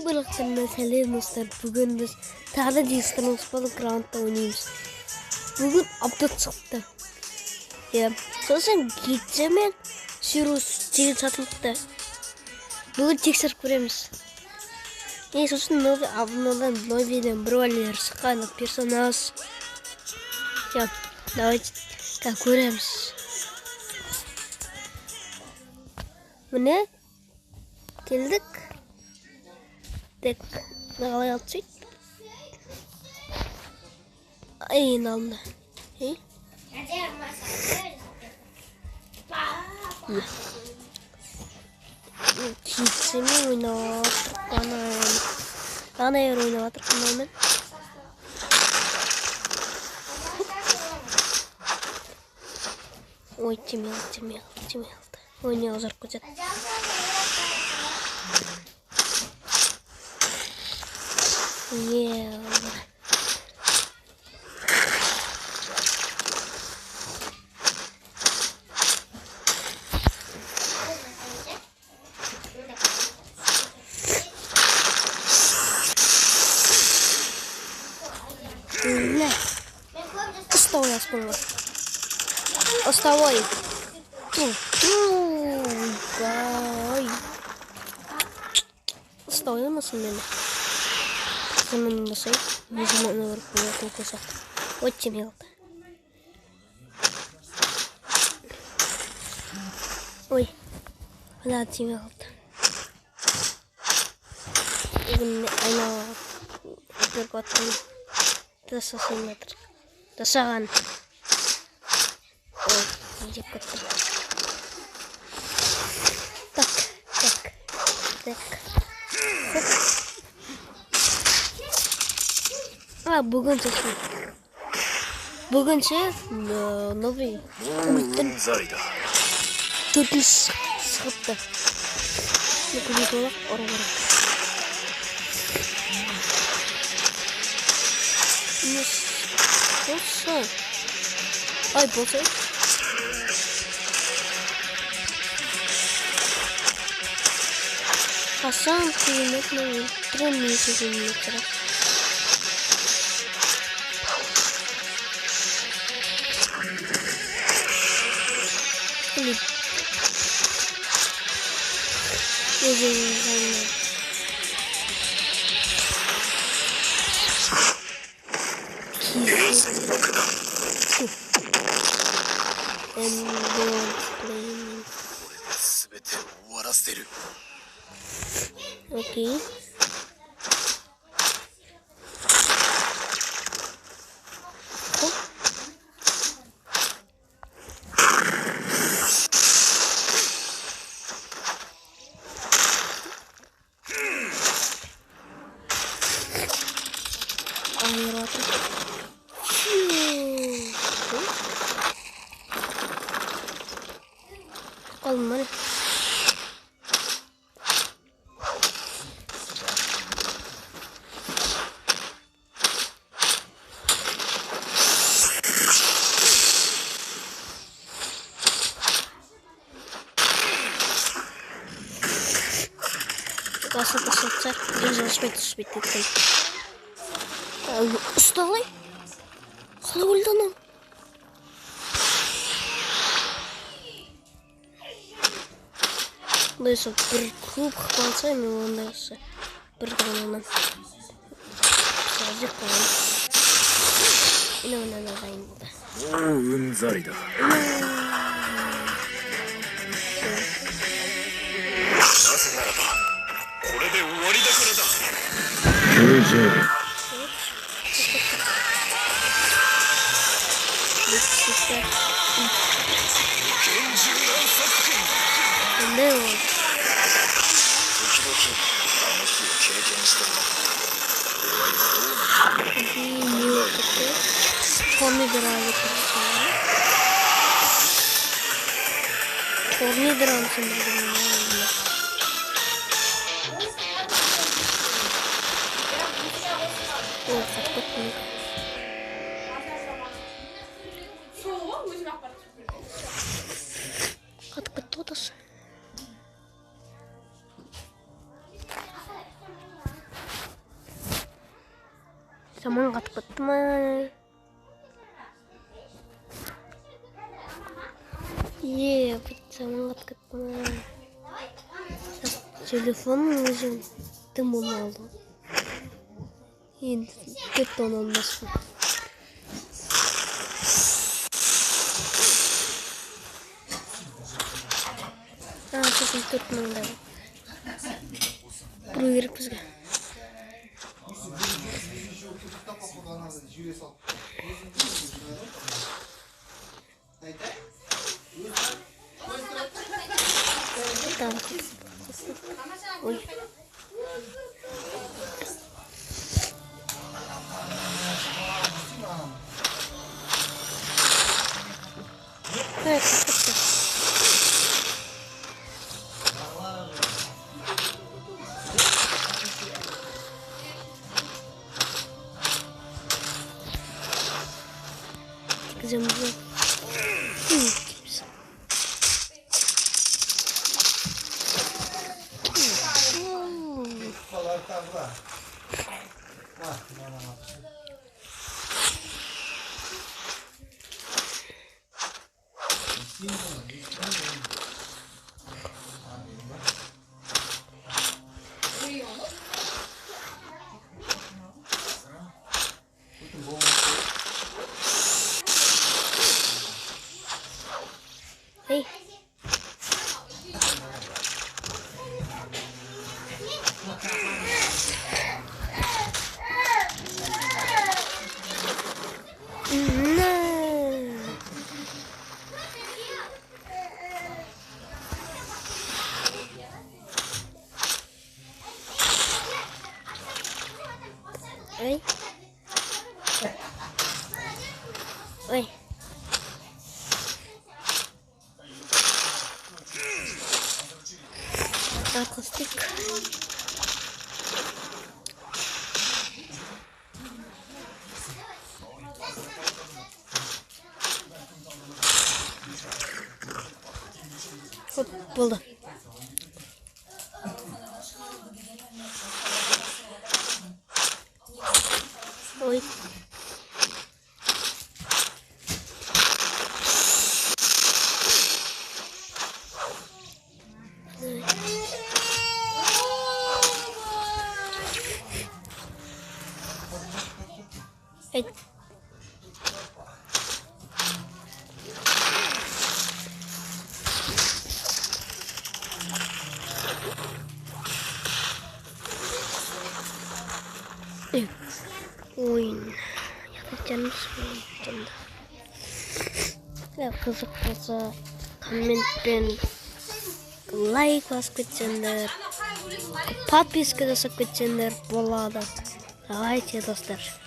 Bırakın sәлем достар. Бүгін біз тағы да Дистронс Battleground'да ойнаймыз. Бүгін апдейт шықты. Сосын гидзе мен Сирус тегін сатылыпты. Бүгін тексеріп көреміз. Сосын новый обновлен, новыйден бройлер шыққан персонаж. Давайте көреміз. Міне келдік. Так, қалай алып сөйт. Айын алынды. Китсемен ойнап тұрқанын. Ана ер ойнап тұрқанын. Ой, темел. Ой, не озар көтет. Оставай, оставай. Оставай. Оставай мısın beni? Hemen basayım. Yüzüme ne var bu kokusu. Очень мило. Ой, она темела. Она переготовлена. Это совсем метр. Это саган. Ой, иди коту. Так. Бүгін новый үміттің төртінші шығыпты. Көбейт олақ ұры-ұры. Болса. Қасан көймет мәйін. Тренмейсі көймет сұрақ. Окей. Olmalı. Aslında satsak düzleşmek değil. Ustalay. Қалай өлді? Дайсы бір көп қақпанса, мен ондайсы бір дұрынынан сәзік қалам. Инауынан ағайын болды. Үнзарida. Саман қатып кетті ма? Саман қатып кетті ма? Телефонның өзін дым болмай алды. Енді кетті оны алмасын. Сосын 4 мыңда. Құру керек бізге. Ой. Земля. Hey. Oi. Oi. Arkastik. Hop, buldu. Oi. Hey. Oyun. Yapacağımız oyun. Ya kızık olsa kommentпен лайк басып кетсеңдер, подписка жасап кетсеңдер болады. Давайте, достар.